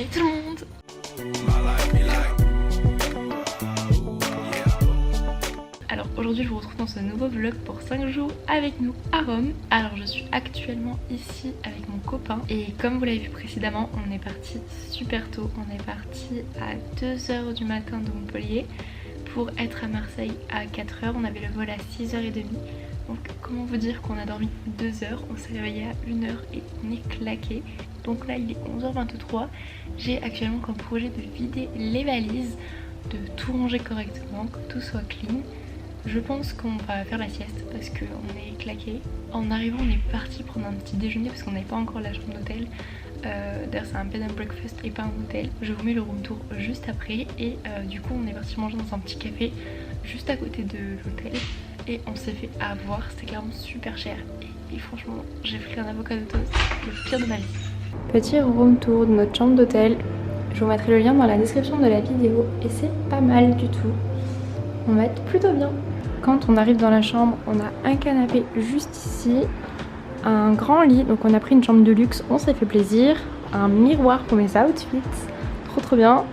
Salut tout le monde. Alors aujourd'hui je vous retrouve dans ce nouveau vlog pour 5 jours avec nous à Rome. Alors je suis actuellement ici avec mon copain et comme vous l'avez vu précédemment, on est parti super tôt. On est parti à 2h du matin de Montpellier pour être à Marseille à 4h. On avait le vol à 6h30. Donc comment vous dire qu'on a dormi 2 heures, on s'est réveillé à 1h et on est claqué. Donc là il est 11h23. J'ai actuellement comme projet de vider les valises, de tout ranger correctement, que tout soit clean. Je pense qu'on va faire la sieste parce qu'on est claqué. En arrivant on est parti prendre un petit déjeuner parce qu'on n'avait pas encore la chambre d'hôtel. D'ailleurs c'est un bed and breakfast et pas un hôtel. Je vous mets le room tour juste après et du coup on est parti manger dans un petit café juste à côté de l'hôtel. Et on s'est fait avoir, c'était clairement super cher. Et franchement, j'ai pris un avocado toast, le pire de ma vie. Petit room tour de notre chambre d'hôtel. Je vous mettrai le lien dans la description de la vidéo. Et c'est pas mal du tout. On va être plutôt bien. Quand on arrive dans la chambre, on a un canapé juste ici. Un grand lit, donc on a pris une chambre de luxe, on s'est fait plaisir. Un miroir pour mes outfits, trop bien.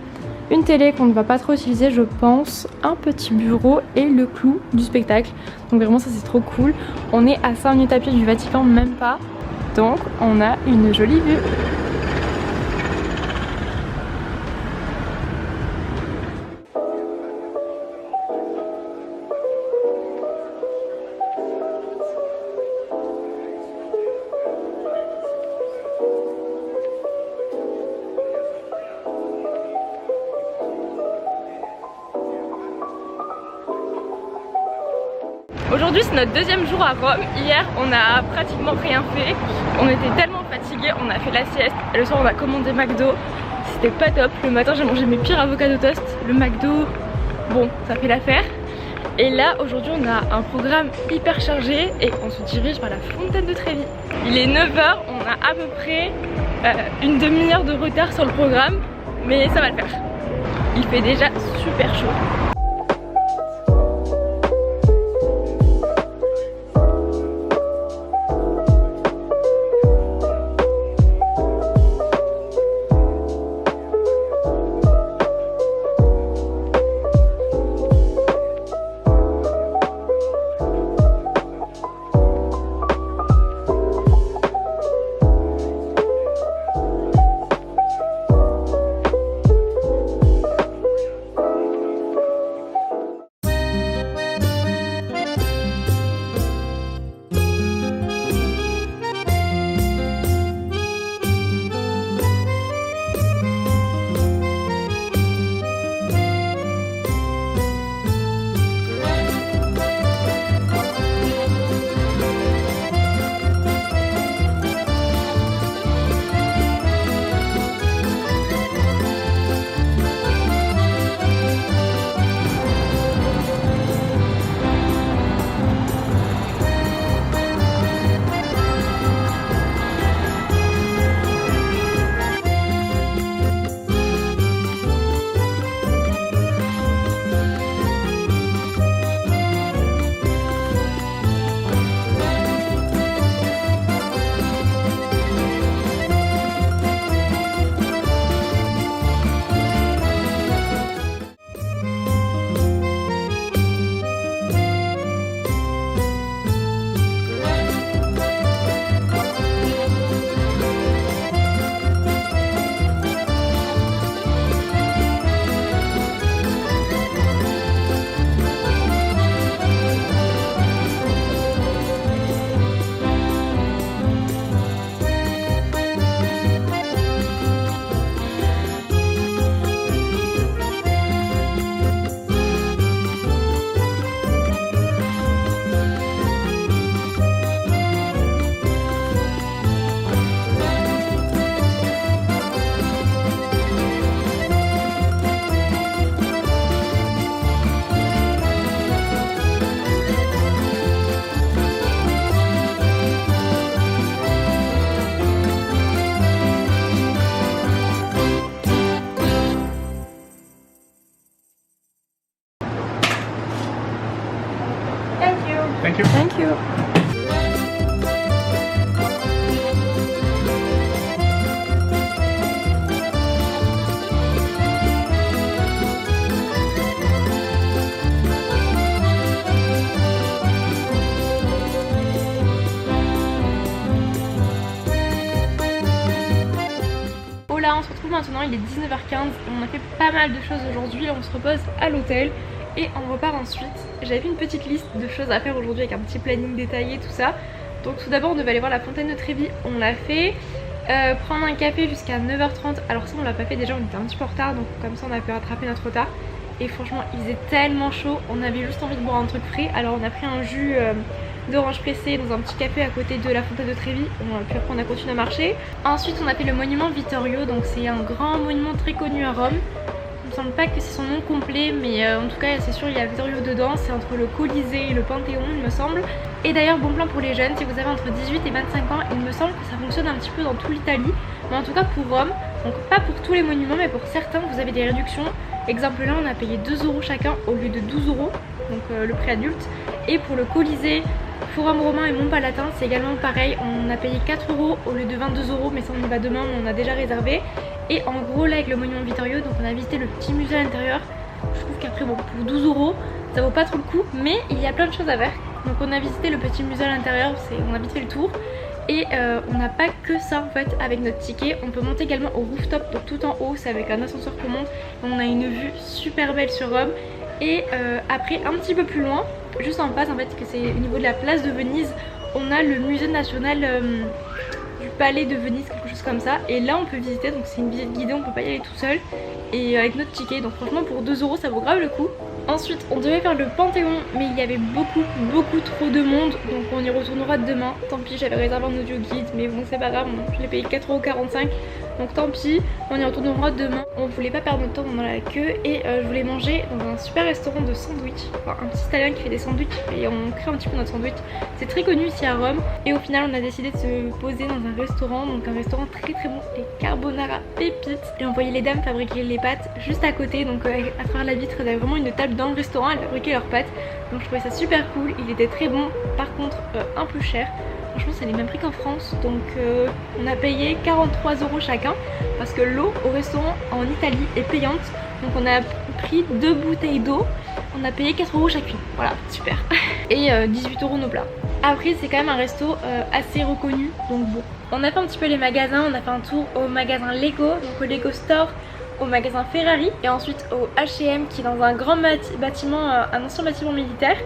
Une télé qu'on ne va pas trop utiliser je pense, un petit bureau et le clou du spectacle. Donc vraiment ça c'est trop cool. On est à 5 minutes à pied du Vatican, même pas. Donc on a une jolie vue. Aujourd'hui c'est notre deuxième jour à Rome. Hier on a pratiquement rien fait. On était tellement fatigués, on a fait la sieste. Le soir on a commandé McDo. C'était pas top. Le matin j'ai mangé mes pires avocado toast. Le McDo, bon ça fait l'affaire. Et là aujourd'hui on a un programme hyper chargé et on se dirige vers la fontaine de Trevi. Il est 9h, on a à peu près une demi-heure de retard sur le programme. Mais ça va le faire. Il fait déjà super chaud. on se retrouve maintenant, il est 19h15 et on a fait pas mal de choses aujourd'hui. On se repose à l'hôtel et on repart ensuite. J'avais fait une petite liste de choses à faire aujourd'hui avec un petit planning détaillé, tout ça. Donc tout d'abord on devait aller voir la fontaine de Trévi, on l'a fait. Prendre un café jusqu'à 9h30, alors ça on l'a pas fait déjà, on était un petit peu en retard, donc comme ça on a pu rattraper notre retard. Et franchement il faisait tellement chaud, on avait juste envie de boire un truc frais, alors on a pris un jus d'orange pressé dans un petit café à côté de la fontaine de Trévi. Puis après on a continué à marcher. Ensuite on a fait le monument Vittorio, donc c'est un grand monument très connu à Rome. Il me semble pas que c'est son nom complet, mais en tout cas c'est sûr il y a Vittorio dedans, c'est entre le Colisée et le Panthéon il me semble. Et d'ailleurs bon plan pour les jeunes, si vous avez entre 18 et 25 ans, il me semble que ça fonctionne un petit peu dans toute l'Italie, mais en tout cas pour Rome, donc pas pour tous les monuments mais pour certains vous avez des réductions. Exemple là on a payé 2 € chacun au lieu de 12 €, donc le prix adulte. Et pour le Colisée, Forum Romain et Mont-Palatin c'est également pareil, on a payé 4 € au lieu de 22 €, mais ça on y va demain, mais on a déjà réservé. Et en gros là avec le monument Vittorio, donc on a visité le petit musée à l'intérieur. Je trouve qu'après bon pour 12 € ça vaut pas trop le coup, mais il y a plein de choses à faire. Donc on a visité le petit musée à l'intérieur, on a vite fait le tour. Et on n'a pas que ça en fait avec notre ticket, on peut monter également au rooftop, donc tout en haut, c'est avec un ascenseur qu'on monte. On a une vue super belle sur Rome. Et après un petit peu plus loin, juste en face en fait, que c'est au niveau de la place de Venise, on a le musée national du palais de Venise, quelque chose comme ça. Et là on peut visiter, donc c'est une visite guidée, on peut pas y aller tout seul. Et avec notre ticket, donc franchement pour 2 € ça vaut grave le coup. Ensuite on devait faire le Panthéon, mais il y avait beaucoup trop de monde, donc on y retournera demain. Tant pis, j'avais réservé un audio guide, mais bon c'est pas grave, je l'ai payé 4,45 €, donc tant pis, on y retournera demain. On voulait pas perdre notre temps dans la queue et je voulais manger dans un super restaurant de sandwich, enfin un petit italien qui fait des sandwichs et on crée un petit peu notre sandwich. C'est très connu ici à Rome et au final on a décidé de se poser dans un restaurant, donc un restaurant très bon, les carbonara pépites. Et on voyait les dames fabriquer les pâtes juste à côté, donc à travers la vitre, il y avait vraiment une table dans le restaurant, elles fabriquaient leurs pâtes. Donc je trouvais ça super cool, il était très bon, par contre un peu cher. Franchement c'est les mêmes prix qu'en France, donc on a payé 43 € chacun parce que l'eau au restaurant en Italie est payante. Donc on a pris 2 bouteilles d'eau, on a payé 4 € chacune, voilà super. Et 18 € nos plats. Après c'est quand même un resto assez reconnu, donc bon. On a fait un petit peu les magasins, on a fait un tour au magasin Lego, donc au Lego Store, au magasin Ferrari et ensuite au H&M qui est dans un grand bâtiment, un ancien bâtiment militaire.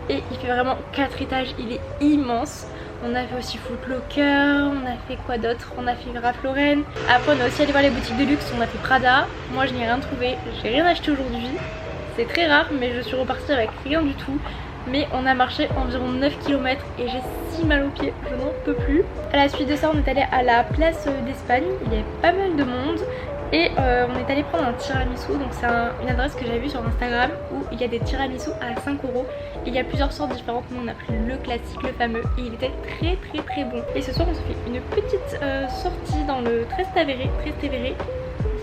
Et il fait vraiment 4 étages, il est immense. On a fait aussi Foot Locker, on a fait quoi d'autre? On a fait Ralph Lauren. Après on a aussi allé voir les boutiques de luxe, on a fait Prada. Moi je n'ai rien trouvé, j'ai rien acheté aujourd'hui. C'est très rare mais je suis repartie avec rien du tout. Mais on a marché environ 9 km et j'ai si mal aux pieds, je n'en peux plus. À la suite de ça on est allé à la place d'Espagne, il y avait pas mal de monde. Et on est allé prendre un tiramisu, donc c'est une adresse que j'avais vue sur Instagram où il y a des tiramisu à 5 €. Il y a plusieurs sortes différentes, nous on a pris le classique, le fameux, et il était très bon. Et ce soir on se fait une petite sortie dans le Trastevere, je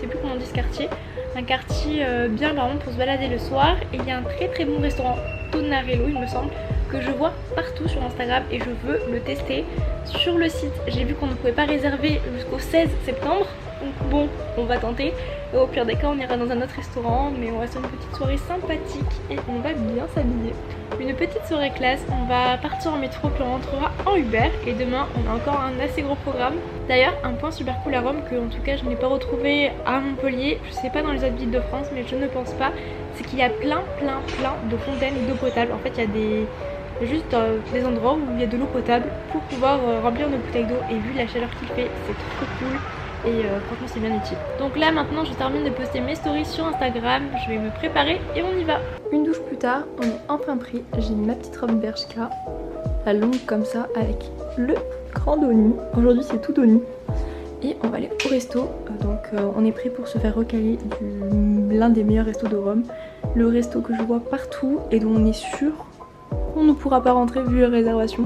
sais plus comment on dit ce quartier. Un quartier bien par exemple pour se balader le soir. Et il y a un très bon restaurant, Tonarello il me semble, que je vois partout sur Instagram et je veux le tester. Sur le site j'ai vu qu'on ne pouvait pas réserver jusqu'au 16 septembre. Donc bon, on va tenter. Et au pire des cas, on ira dans un autre restaurant, mais on reste une petite soirée sympathique et on va bien s'habiller. Une petite soirée classe, on va partir en métro puis on rentrera en Uber. Et demain, on a encore un assez gros programme. D'ailleurs, un point super cool à Rome que en tout cas je n'ai pas retrouvé à Montpellier, je sais pas dans les autres villes de France, mais je ne pense pas, c'est qu'il y a plein de fontaines d'eau potable. En fait, il y a juste des endroits où il y a de l'eau potable pour pouvoir remplir nos bouteilles d'eau. Et vu la chaleur qu'il fait, c'est trop cool. Et franchement c'est bien utile. Donc là maintenant je termine de poster mes stories sur Instagram, je vais me préparer et on y va. Une douche plus tard, on est enfin pris. J'ai mis ma petite robe Bershka, la longue comme ça avec le grand dos nu. Aujourd'hui c'est tout dos nu. Et on va aller au resto, donc on est prêt pour se faire recaler l'un des meilleurs restos de Rome. Le resto que je vois partout et dont on est sûr qu'on ne pourra pas rentrer vu la réservation.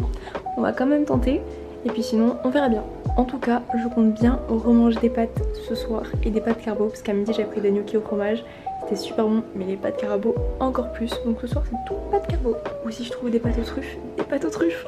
On va quand même tenter et puis sinon on verra bien. En tout cas, je compte bien remanger des pâtes ce soir et des pâtes carbo parce qu'à midi j'ai pris des gnocchis au fromage. C'était super bon, mais les pâtes carbo encore plus. Donc ce soir c'est tout pâtes carbo. Ou si je trouve des pâtes aux truffes, des pâtes aux truffes.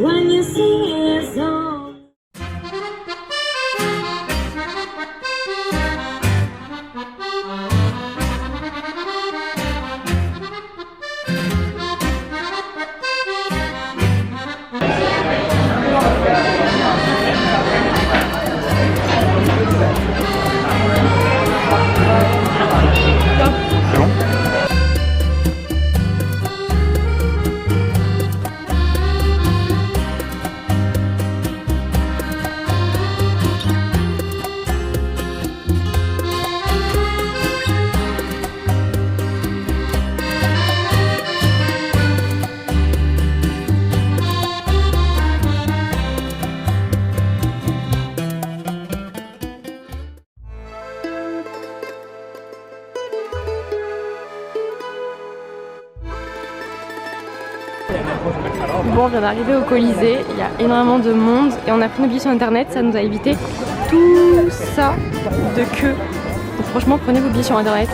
When you see it on vient d'arriver au Colisée, il y a énormément de monde et on a pris nos billets sur internet, ça nous a évité tout ça de queue. Donc franchement prenez vos billets sur internet.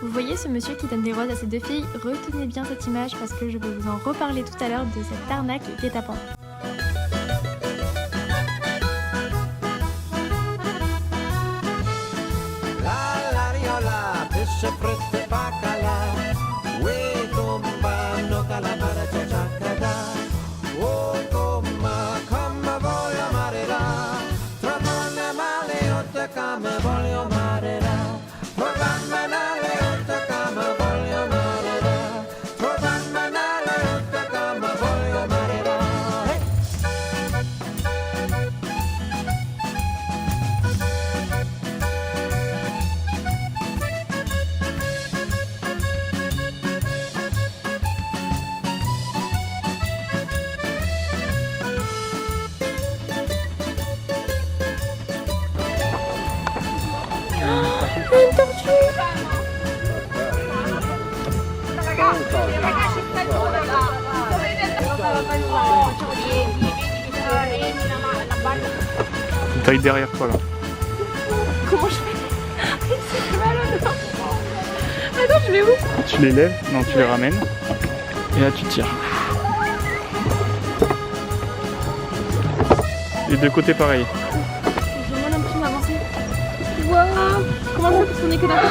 Vous voyez ce monsieur qui donne des roses à ses deux filles? Retenez bien cette image parce que je vais vous en reparler tout à l'heure de cette arnaque guet-apens. Une tortue! Une taille derrière toi là. Comment je fais? C'est mal au dos. Attends, je vais où? Tu les lèves, non tu les ramènes. Et là tu tires. Les deux côtés pareil. J'ai mal l'impression d'avancer. Waouh! Comment ça parce qu'on est que d'un côté?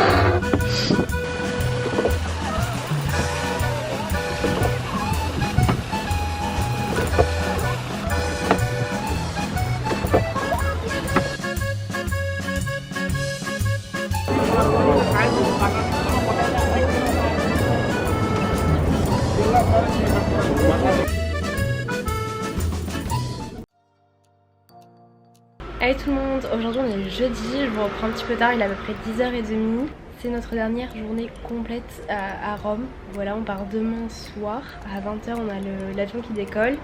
Allez tout le monde, aujourd'hui on est jeudi, je vous reprends un petit peu tard, il est à peu près 10h30. C'est notre dernière journée complète à Rome. Voilà, on part demain soir, à 20h on a l'avion qui décolle.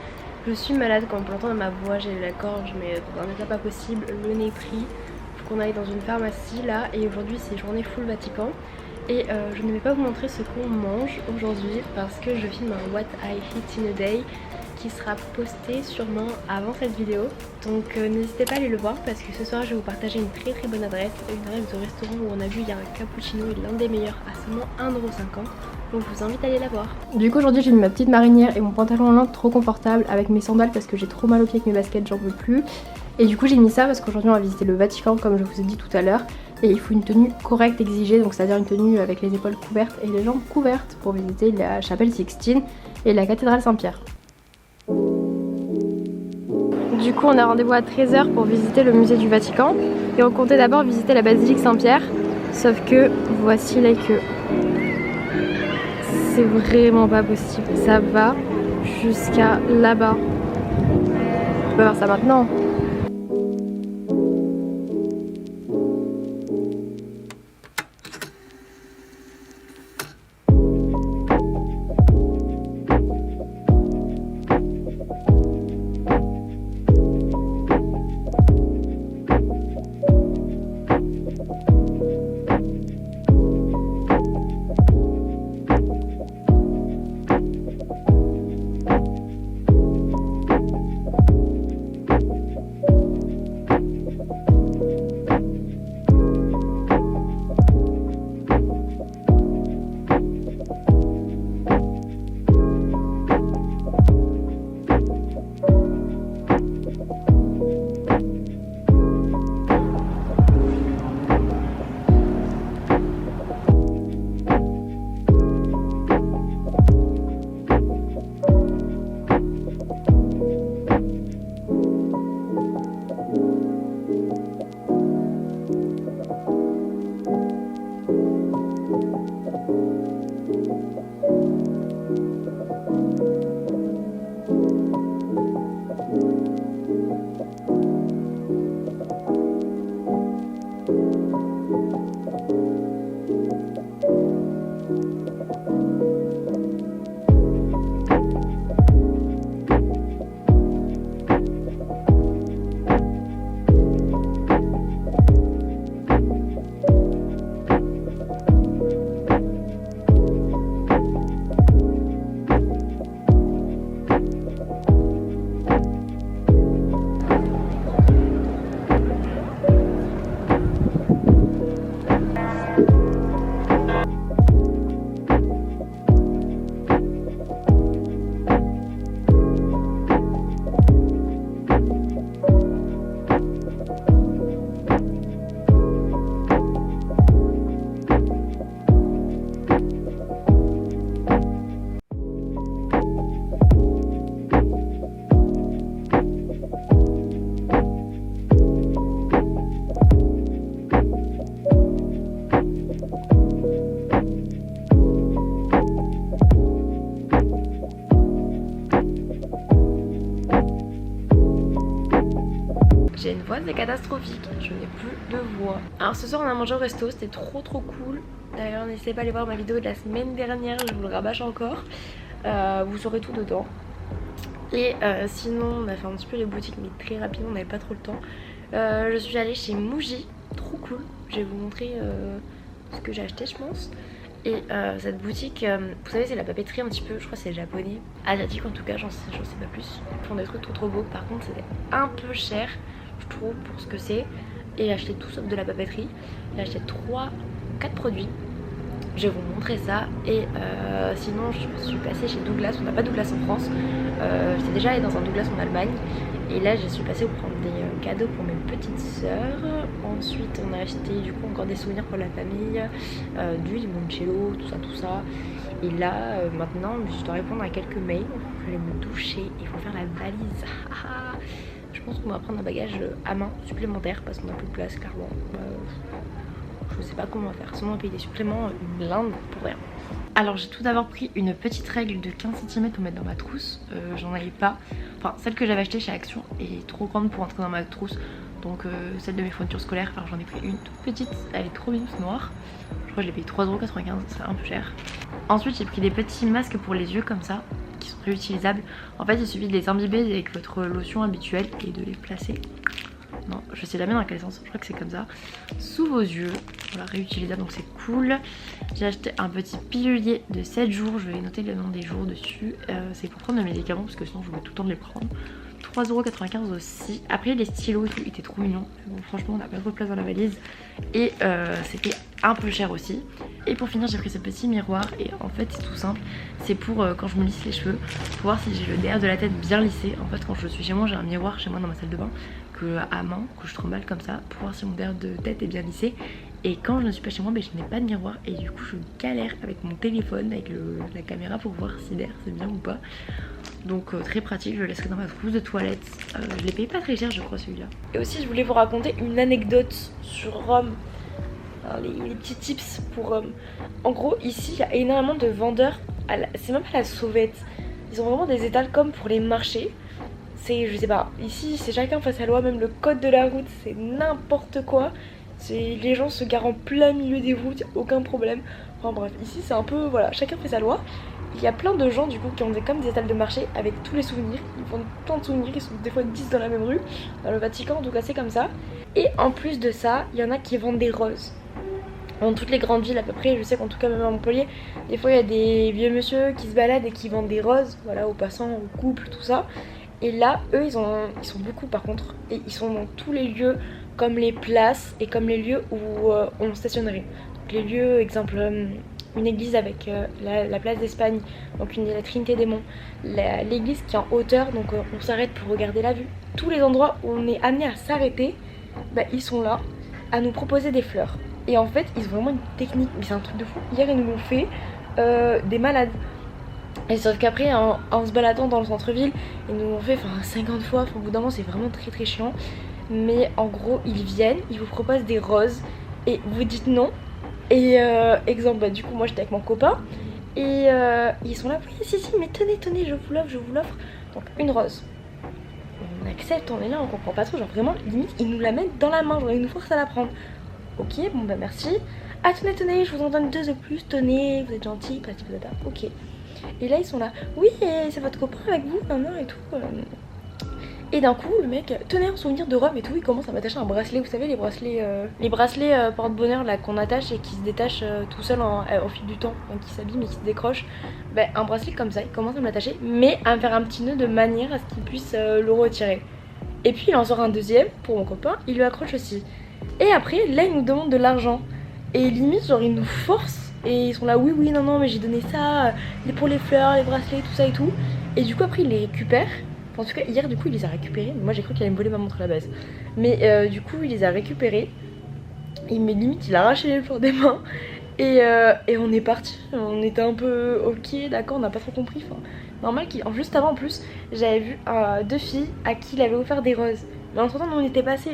Je suis malade, comme on peut l'entendre dans ma voix, j'ai la gorge mais dans un état pas possible, le nez pris. Faut qu'on aille dans une pharmacie là et aujourd'hui c'est journée full Vatican. Et je ne vais pas vous montrer ce qu'on mange aujourd'hui parce que je filme un What I Eat in a Day qui sera posté sûrement avant cette vidéo. Donc n'hésitez pas à aller le voir parce que ce soir je vais vous partager une très bonne adresse. Une adresse de restaurant où on a vu il y a un cappuccino et l'un des meilleurs à seulement 1,50 €. Donc je vous invite à aller la voir. Du coup aujourd'hui j'ai mis ma petite marinière et mon pantalon en lin trop confortable avec mes sandales parce que j'ai trop mal aux pieds avec mes baskets, j'en peux plus. Et du coup j'ai mis ça parce qu'aujourd'hui on va visiter le Vatican comme je vous ai dit tout à l'heure. Et il faut une tenue correcte exigée, donc c'est-à-dire une tenue avec les épaules couvertes et les jambes couvertes pour visiter la chapelle Sixtine et la cathédrale Saint-Pierre. Du coup on a rendez-vous à 13h pour visiter le musée du Vatican et on comptait d'abord visiter la basilique Saint-Pierre, sauf que voici la queue. C'est vraiment pas possible, ça va jusqu'à là-bas. On peut voir ça maintenant. c'est catastrophique, je n'ai plus de voix. Alors ce soir on a mangé au resto, c'était trop cool. D'ailleurs n'hésitez pas à aller voir ma vidéo de la semaine dernière, je vous le rabâche encore. Vous saurez tout dedans. Et sinon on a fait un petit peu les boutiques mais très rapidement, on n'avait pas trop le temps. Je suis allée chez Muji, trop cool. Je vais vous montrer ce que j'ai acheté je pense. Et cette boutique, vous savez c'est la papeterie un petit peu, je crois que c'est japonais, asiatique en tout cas, j'en sais pas plus. Ils font des trucs trop beaux, par contre c'était un peu cher je trouve pour ce que c'est. Et j'ai acheté tout sauf de la papeterie, j'ai acheté 4 produits. Je vais vous montrer ça. Et sinon je suis passée chez Douglas, on n'a pas Douglas en France. J'étais déjà allée dans un Douglas en Allemagne. Et là je suis passée pour prendre des cadeaux pour mes petites sœurs. Ensuite on a acheté du coup encore des souvenirs pour la famille, du limoncello, tout ça. Et là maintenant je dois répondre à quelques mails. Je vais me doucher, il faut faire la valise. Je pense qu'on va prendre un bagage à main supplémentaire parce qu'on n'a plus de place clairement. Je sais pas comment on va faire, sinon on va payer des suppléments, une blinde pour rien. Alors j'ai tout d'abord pris une petite règle de 15 cm pour mettre dans ma trousse, j'en avais pas. Enfin celle que j'avais achetée chez Action est trop grande pour entrer dans ma trousse. Donc celle de mes fournitures scolaires, alors j'en ai pris une toute petite, elle est trop mignonne, noire. Je crois que je l'ai payé 3,95 €, c'est un peu cher. Ensuite j'ai pris des petits masques pour les yeux comme ça, qui sont réutilisables. En fait il suffit de les imbiber avec votre lotion habituelle et de les placer. Non, je sais jamais dans quel sens, je crois que c'est comme ça. Sous vos yeux, voilà, réutilisable donc c'est cool. J'ai acheté un petit pilulier de 7 jours, je vais noter le nom des jours dessus. C'est pour prendre mes médicaments parce que sinon je voulais tout le temps de les prendre. 3,95 € aussi. Après les stylos et tout étaient trop mignons. Bon, franchement on n'a pas trop de place dans la valise. Et c'était un peu cher aussi. Et pour finir j'ai pris ce petit miroir. Et en fait c'est tout simple. C'est pour quand je me lisse les cheveux, pour voir si j'ai le derrière de la tête bien lissé. En fait quand je suis chez moi j'ai un miroir chez moi dans ma salle de bain à main que je tremble comme ça pour voir si mon derrière de tête est bien lissé. Et quand je ne suis pas chez moi, je n'ai pas de miroir et du coup je galère avec mon téléphone, avec la caméra pour voir si l'air c'est bien ou pas. Donc très pratique, je le laisserai dans ma trousse de toilette. Je l'ai payé pas très cher je crois celui-là. Et aussi je voulais vous raconter une anecdote sur Rome. Alors, les petits tips pour Rome. En gros ici il y a énormément de vendeurs, c'est même pas la sauvette. Ils ont vraiment des étals comme pour les marchés. Je sais pas, ici c'est chacun face à la loi, même le code de la route c'est n'importe quoi. Les gens se garent en plein milieu des routes, aucun problème. Enfin bref, ici c'est un peu, voilà, chacun fait sa loi. Il y a plein de gens du coup qui ont comme des étals de marché avec tous les souvenirs. Ils vendent plein de souvenirs, ils sont des fois 10 dans la même rue. Dans le Vatican en tout cas c'est comme ça. Et en plus de ça, il y en a qui vendent des roses. Dans toutes les grandes villes à peu près, je sais qu'en tout cas même à Montpellier, des fois il y a des vieux monsieur qui se baladent et qui vendent des roses, voilà, aux passants, aux couples, tout ça. Et là, eux, ils sont beaucoup par contre. Et ils sont dans tous les lieux, comme les places et comme les lieux où on stationnerait. Donc les lieux, exemple, une église avec la place d'Espagne, donc la Trinité des Monts. L'église qui est en hauteur, donc on s'arrête pour regarder la vue. Tous les endroits où on est amené à s'arrêter, ils sont là, à nous proposer des fleurs. Et en fait, ils ont vraiment une technique, mais c'est un truc de fou. Hier, ils nous l'ont fait des malades. Et sauf qu'après en se baladant dans le centre-ville, ils nous l'ont fait 50 fois, au bout d'un moment c'est vraiment très chiant. Mais en gros ils viennent, ils vous proposent des roses et vous dites non. Et exemple, du coup moi j'étais avec mon copain et ils sont là, oui si mais tenez, je vous l'offre. Donc une rose. On accepte, on est là, on comprend pas trop, genre vraiment limite ils nous la mettent dans la main, genre ils nous forcent à la prendre. Ok, bon bah merci. Ah tenez, je vous en donne 2 de plus, tenez, vous êtes gentils, patata, ok. Et là ils sont là, oui c'est votre copain avec vous, non et tout. Et d'un coup le mec, tenez un souvenir de Rome et tout, il commence à m'attacher un bracelet, vous savez les bracelets porte-bonheur là qu'on attache et qui se détachent tout seul au fil du temps, qui s'abîment et qui se décrochent. Un bracelet comme ça, il commence à me l'attacher, mais à me faire un petit nœud de manière à ce qu'il puisse le retirer. Et puis il en sort un deuxième pour mon copain, il lui accroche aussi. Et après là il nous demande de l'argent. Et limite genre il nous force. Et ils sont là, oui, non, mais j'ai donné ça pour les fleurs, les bracelets, tout ça et tout. Et du coup, après, ils les récupèrent. Enfin, en tout cas, hier, du coup, il les a récupérés. Moi, j'ai cru qu'il allait me voler ma montre à la base. Mais du coup, il les a récupérés. Et limite, il a arraché les fleurs des mains. Et on est parti. On était un peu ok, d'accord, on n'a pas trop compris. Enfin, normal juste avant, en plus, j'avais vu 2 filles à qui il avait offert des roses. Mais entre temps on était partis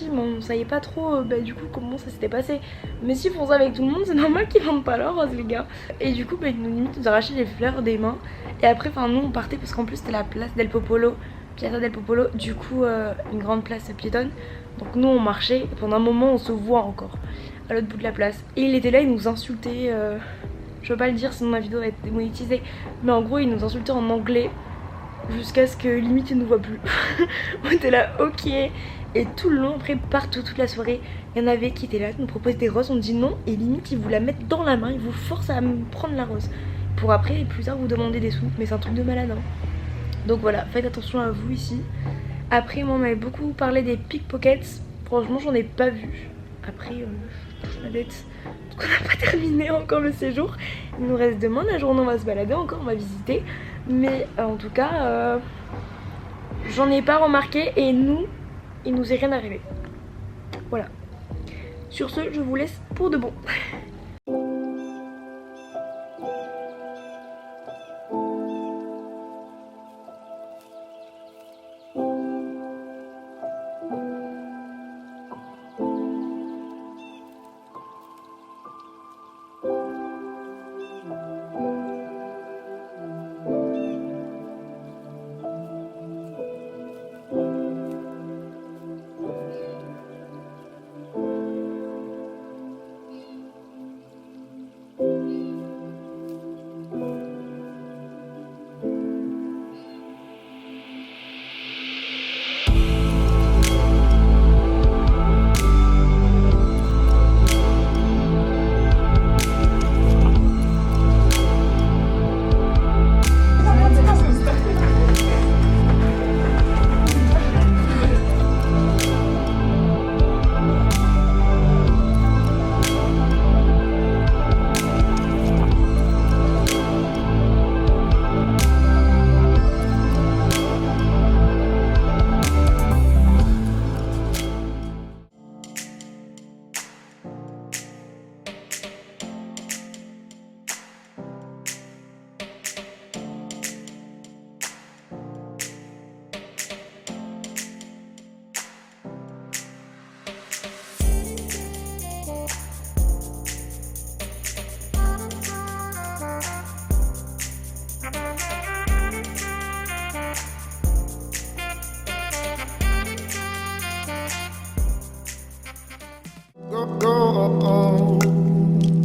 mais on savait pas trop du coup comment ça s'était passé. Mais s'ils font ça avec tout le monde c'est normal qu'ils vendent pas leurs roses les gars. Et du coup ils nous arrachaient les fleurs des mains. Et après nous on partait parce qu'en plus c'était la place Del Popolo. Piazza del Popolo, du coup une grande place piétonne. Donc nous on marchait et pendant un moment on se voit encore à l'autre bout de la place. Et il était là, il nous insultait, je veux pas le dire sinon ma vidéo va être démonétisée, mais en gros il nous insultait en anglais jusqu'à ce que limite il nous voit plus. On était là ok. Et tout le long après partout toute la soirée il y en avait qui étaient là, qui nous proposaient des roses, on dit non et limite ils vous la mettent dans la main, ils vous forcent à prendre la rose. Pour après plus tard vous demander des sous, mais c'est un truc de malade hein. Donc voilà, faites attention à vous ici. Après moi on m'avait beaucoup parlé des pickpockets, franchement j'en ai pas vu. Après je touche ma dette, donc on n'a pas terminé encore le séjour. Il nous reste demain, la journée on va se balader encore, on va visiter. Mais en tout cas j'en ai pas remarqué et nous, il nous est rien arrivé. Voilà. Sur ce, je vous laisse pour de bon.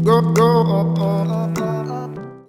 Go, go,